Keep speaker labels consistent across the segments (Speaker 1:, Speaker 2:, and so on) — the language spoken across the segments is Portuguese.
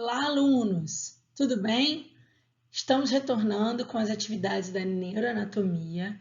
Speaker 1: Olá, alunos! Tudo bem? Estamos retornando com as atividades da neuroanatomia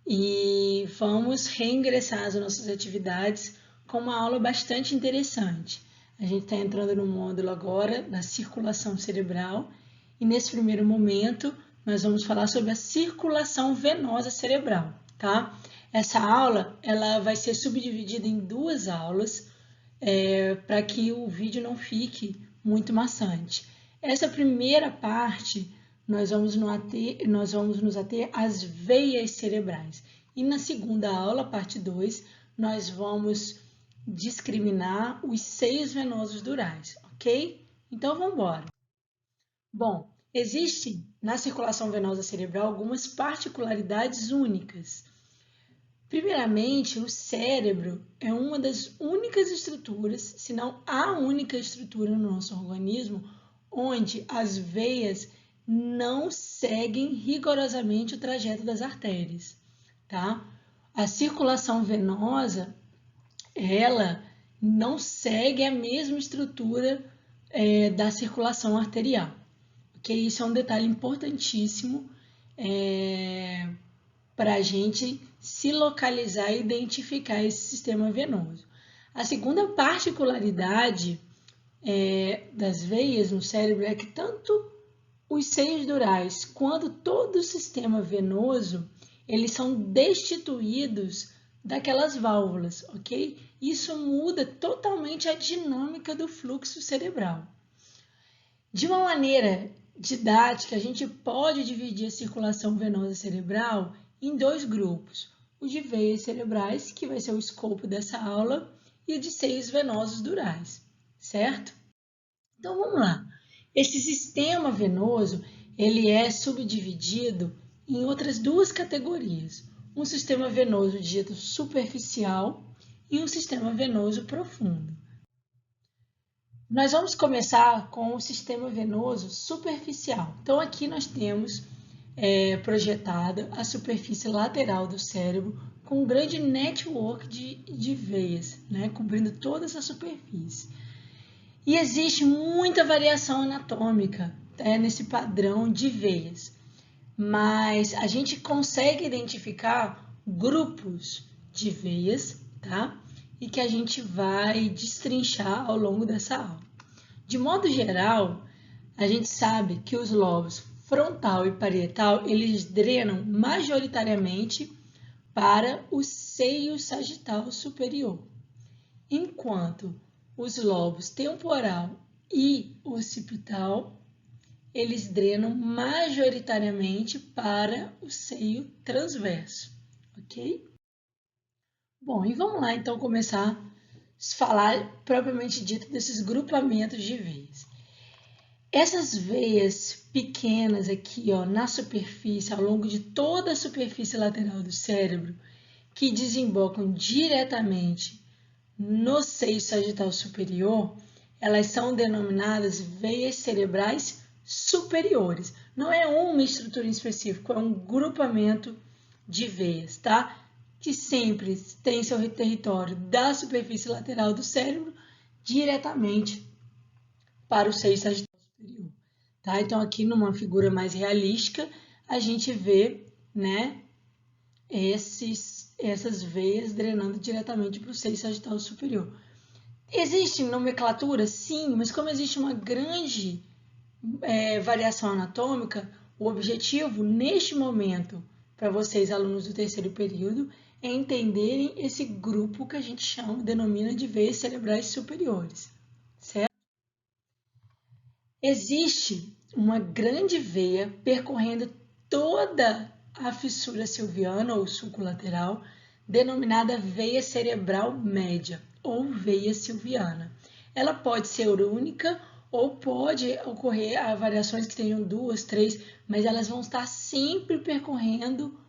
Speaker 1: e vamos reingressar às nossas atividades com uma aula bastante interessante. A gente está entrando no módulo agora da circulação cerebral e nesse primeiro momento nós vamos falar sobre a circulação venosa cerebral, tá? Essa aula ela vai ser subdividida em duas aulas para que o vídeo não fique muito maçante. Essa primeira parte, nós vamos nos ater às veias cerebrais. E na segunda aula, parte 2, nós vamos discriminar os seios venosos durais, ok? Então, vamos embora. Bom, existem na circulação venosa cerebral algumas particularidades únicas. Primeiramente, o cérebro é uma das únicas estruturas, se não a única estrutura no nosso organismo, onde as veias não seguem rigorosamente o trajeto das artérias, tá? A circulação venosa, ela não segue a mesma estrutura da circulação arterial, ok? Isso é um detalhe importantíssimo para a gente se localizar e identificar esse sistema venoso. A segunda particularidade das veias no cérebro é que tanto os seios durais quanto todo o sistema venoso, eles são destituídos daquelas válvulas, ok? Isso muda totalmente a dinâmica do fluxo cerebral. De uma maneira didática, a gente pode dividir a circulação venosa cerebral em dois grupos, o de veias cerebrais, que vai ser o escopo dessa aula, e o de seios venosos durais, certo? Então, vamos lá. Esse sistema venoso, ele é subdividido em outras duas categorias, um sistema venoso dito superficial e um sistema venoso profundo. Nós vamos começar com o sistema venoso superficial. Então, aqui nós temos projetada a superfície lateral do cérebro com um grande network de veias, né, cobrindo toda essa superfície. E existe muita variação anatômica nesse padrão de veias, mas a gente consegue identificar grupos de veias, tá? E que a gente vai destrinchar ao longo dessa aula. De modo geral, a gente sabe que os lobos frontal e parietal, eles drenam majoritariamente para o seio sagital superior, enquanto os lobos temporal e occipital, eles drenam majoritariamente para o seio transverso, ok? Bom, e vamos lá então começar a falar propriamente dito desses grupamentos de veias. Essas veias pequenas aqui, ó, na superfície, ao longo de toda a superfície lateral do cérebro, que desembocam diretamente no seio sagital superior, elas são denominadas veias cerebrais superiores. Não é uma estrutura em específico, é um grupamento de veias, tá? Que sempre tem seu território da superfície lateral do cérebro diretamente para o seio sagital superior. Tá? Então, aqui numa figura mais realística, a gente vê, né, essas veias drenando diretamente para o seio sagital superior. Existe nomenclatura? Sim, mas como existe uma grande variação anatômica, o objetivo, neste momento, para vocês, alunos do terceiro período, é entenderem esse grupo que a gente denomina de veias cerebrais superiores, certo? Existe uma grande veia percorrendo toda a fissura silviana ou sulco lateral, denominada veia cerebral média ou veia silviana. Ela pode ser única ou pode ocorrer a variações que tenham duas, três, mas elas vão estar sempre percorrendo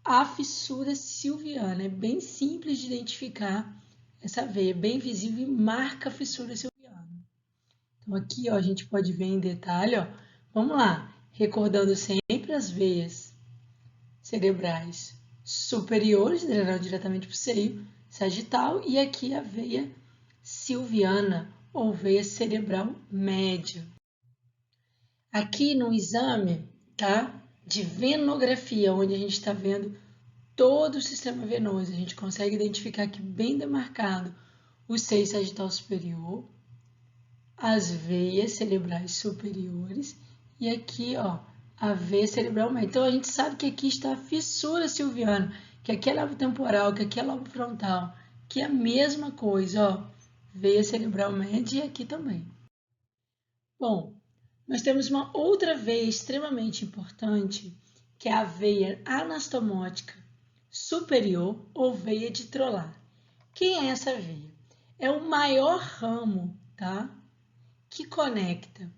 Speaker 1: a fissura silviana. É bem simples de identificar essa veia, bem visível e marca a fissura silviana. Então, aqui ó, a gente pode ver em detalhe, ó. Vamos lá, recordando sempre as veias cerebrais superiores, drenando diretamente para o seio sagital, e aqui a veia silviana, ou veia cerebral média. Aqui no exame, tá, de venografia, onde a gente está vendo todo o sistema venoso, a gente consegue identificar aqui bem demarcado o seio sagital superior, as veias cerebrais superiores e aqui, ó, a veia cerebral média. Então, a gente sabe que aqui está a fissura silviana, que aqui é lobo temporal, que aqui é lobo frontal, que é a mesma coisa, ó, veia cerebral média e aqui também. Bom, nós temos uma outra veia extremamente importante, que é a veia anastomótica superior ou veia de Trolar. Quem é essa veia? É o maior ramo, tá, que conecta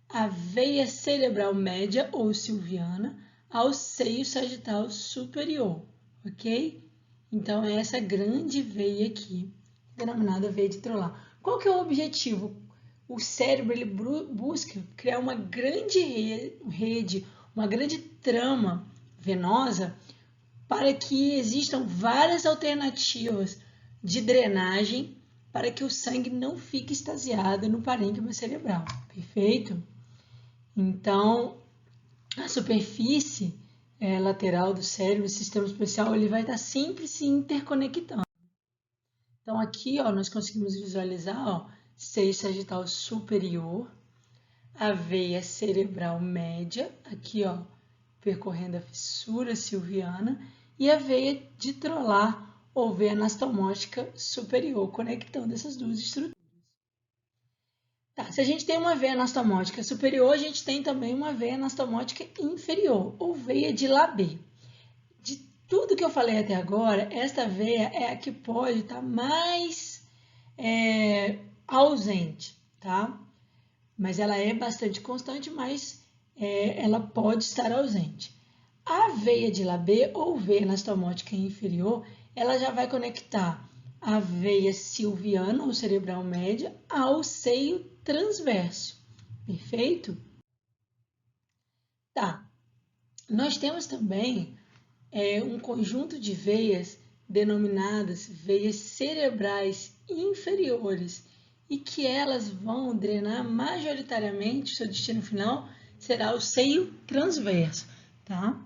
Speaker 1: a veia cerebral média ou silviana ao seio sagital superior, ok? Então, é essa grande veia aqui, denominada veia de Trolar. Qual que é o objetivo? O cérebro ele busca criar uma grande rede, uma grande trama venosa para que existam várias alternativas de drenagem para que o sangue não fique extasiado no parênquima cerebral, perfeito? Então, a superfície lateral do cérebro, o sistema especial, ele vai estar sempre se interconectando. Então, aqui, ó, nós conseguimos visualizar, ó, seio sagital superior, a veia cerebral média, aqui, ó, percorrendo a fissura silviana, e a veia de Trolar, ou veia anastomótica superior, conectando essas duas estruturas. Tá, se a gente tem uma veia anastomótica superior, a gente tem também uma veia anastomótica inferior, ou veia de Labbé. De tudo que eu falei até agora, esta veia é a que pode estar mais ausente, tá? Mas ela é bastante constante, mas ela pode estar ausente. A veia de Labbé, ou veia anastomótica inferior, ela já vai conectar a veia silviana, ou cerebral média, ao seio transverso. Perfeito? Tá. Nós temos também um conjunto de veias denominadas veias cerebrais inferiores e que elas vão drenar majoritariamente, seu destino final será o seio transverso, tá?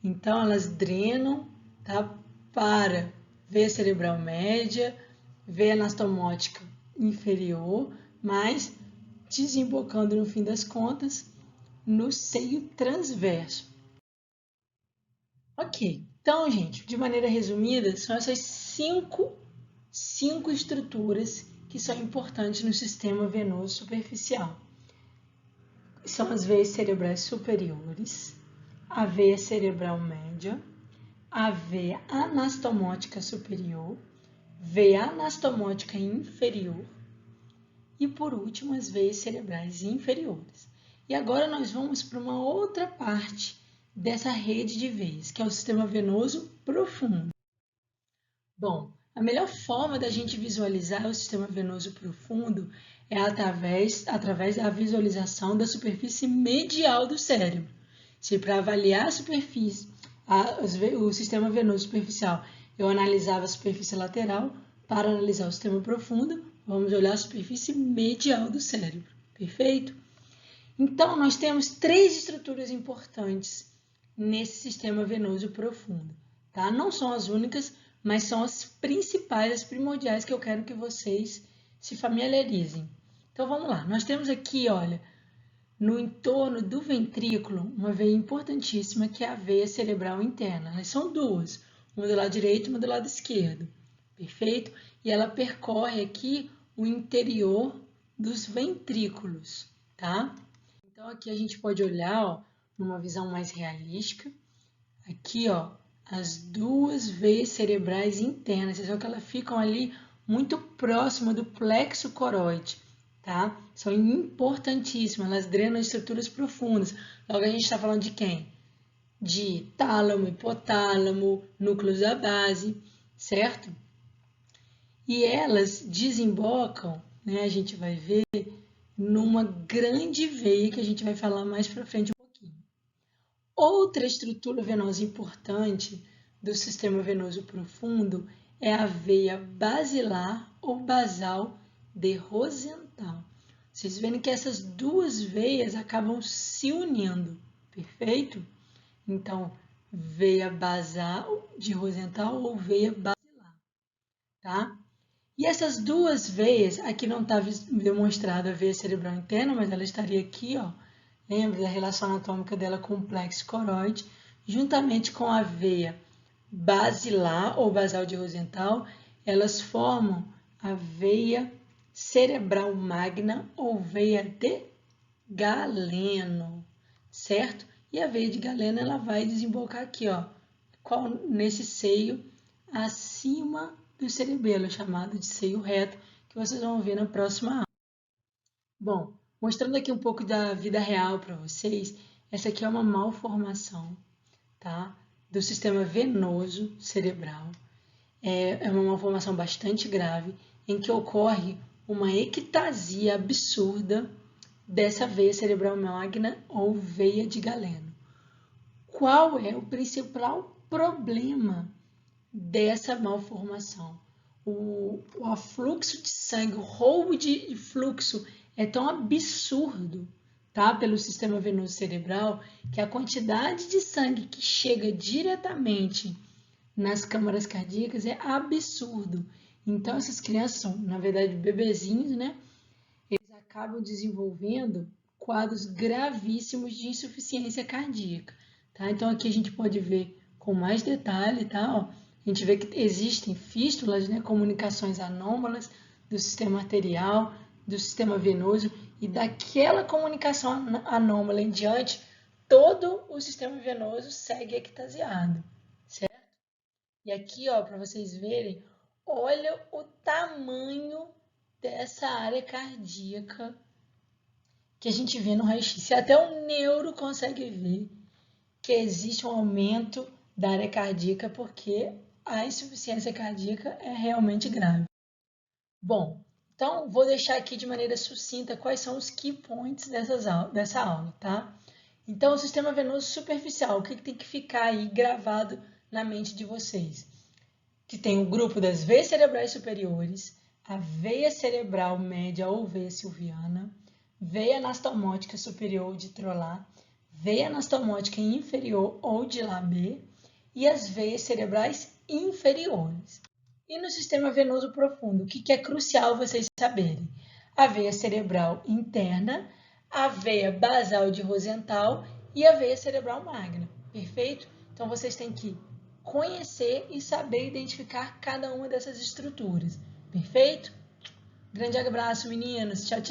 Speaker 1: Então, elas drenam, tá, para veia cerebral média, veia anastomótica inferior, mas desembocando no fim das contas no seio transverso. Ok, então, gente, de maneira resumida, são essas cinco estruturas que são importantes no sistema venoso superficial. São as veias cerebrais superiores, a veia cerebral média, a veia anastomótica superior, veia anastomótica inferior e, por último, as veias cerebrais inferiores. E agora nós vamos para uma outra parte dessa rede de veias, que é o sistema venoso profundo. Bom, a melhor forma da gente visualizar o sistema venoso profundo é através da visualização da superfície medial do cérebro. Se para avaliar a superfície, o sistema venoso superficial, eu analisava a superfície lateral, para analisar o sistema profundo, vamos olhar a superfície medial do cérebro, perfeito? Então, nós temos três estruturas importantes nesse sistema venoso profundo, tá? Não são as únicas, mas são as principais, as primordiais que eu quero que vocês se familiarizem. Então, vamos lá. Nós temos aqui, olha, no entorno do ventrículo, uma veia importantíssima que é a veia cerebral interna. Elas são duas, uma do lado direito e uma do lado esquerdo, perfeito? E ela percorre aqui o interior dos ventrículos, tá? Então, aqui a gente pode olhar, ó, numa visão mais realística, aqui, ó, as duas veias cerebrais internas, vocês veem que elas ficam ali muito próximo do plexo coroide, tá? São importantíssimas, elas drenam estruturas profundas. Logo, a gente está falando de quem? De tálamo, hipotálamo, núcleos da base, certo? E elas desembocam, né, a gente vai ver, numa grande veia que a gente vai falar mais para frente um pouquinho. Outra estrutura venosa importante do sistema venoso profundo é a veia basilar ou basal de Rosenthal. portal. Vocês veem que essas duas veias acabam se unindo, perfeito? Então, veia basal de Rosenthal ou veia basilar, tá? E essas duas veias, aqui não está demonstrada a veia cerebral interna, mas ela estaria aqui, ó. Lembra da relação anatômica dela com o plexo coroide, juntamente com a veia basilar ou basal de Rosenthal, elas formam a veia cerebral magna ou veia de Galeno, certo? E a veia de Galeno ela vai desembocar aqui, ó, nesse seio acima do cerebelo, chamado de seio reto, que vocês vão ver na próxima aula. Bom, mostrando aqui um pouco da vida real para vocês, essa aqui é uma malformação, tá? Do sistema venoso cerebral. É uma malformação bastante grave, em que ocorre uma ectasia absurda dessa veia cerebral magna ou veia de Galeno. Qual é o principal problema dessa malformação? O afluxo de sangue, o roubo de fluxo é tão absurdo, tá, pelo sistema venoso cerebral, que a quantidade de sangue que chega diretamente nas câmaras cardíacas é absurdo. Então, essas crianças são, na verdade, bebezinhos, né? Eles acabam desenvolvendo quadros gravíssimos de insuficiência cardíaca, tá? Então, aqui a gente pode ver com mais detalhe, tá? Ó, a gente vê que existem fístulas, né? Comunicações anômalas do sistema arterial, do sistema venoso, e daquela comunicação anômala em diante, todo o sistema venoso segue ectasiado, certo? E aqui, ó, para vocês verem, olha o tamanho dessa área cardíaca que a gente vê no raio-x. Se até o neuro consegue ver que existe um aumento da área cardíaca porque a insuficiência cardíaca é realmente grave. Bom, então vou deixar aqui de maneira sucinta quais são os key points dessa aula, tá? Então, o sistema venoso superficial, o que tem que ficar aí gravado na mente de vocês? Que tem o grupo das veias cerebrais superiores, a veia cerebral média ou veia silviana, veia anastomótica superior ou de Trolar, veia anastomótica inferior ou de Labé e as veias cerebrais inferiores. E no sistema venoso profundo, o que é crucial vocês saberem? A veia cerebral interna, a veia basal de Rosenthal e a veia cerebral magna, perfeito? Então, vocês têm que conhecer e saber identificar cada uma dessas estruturas, perfeito? Grande abraço, meninos. Tchau, tchau.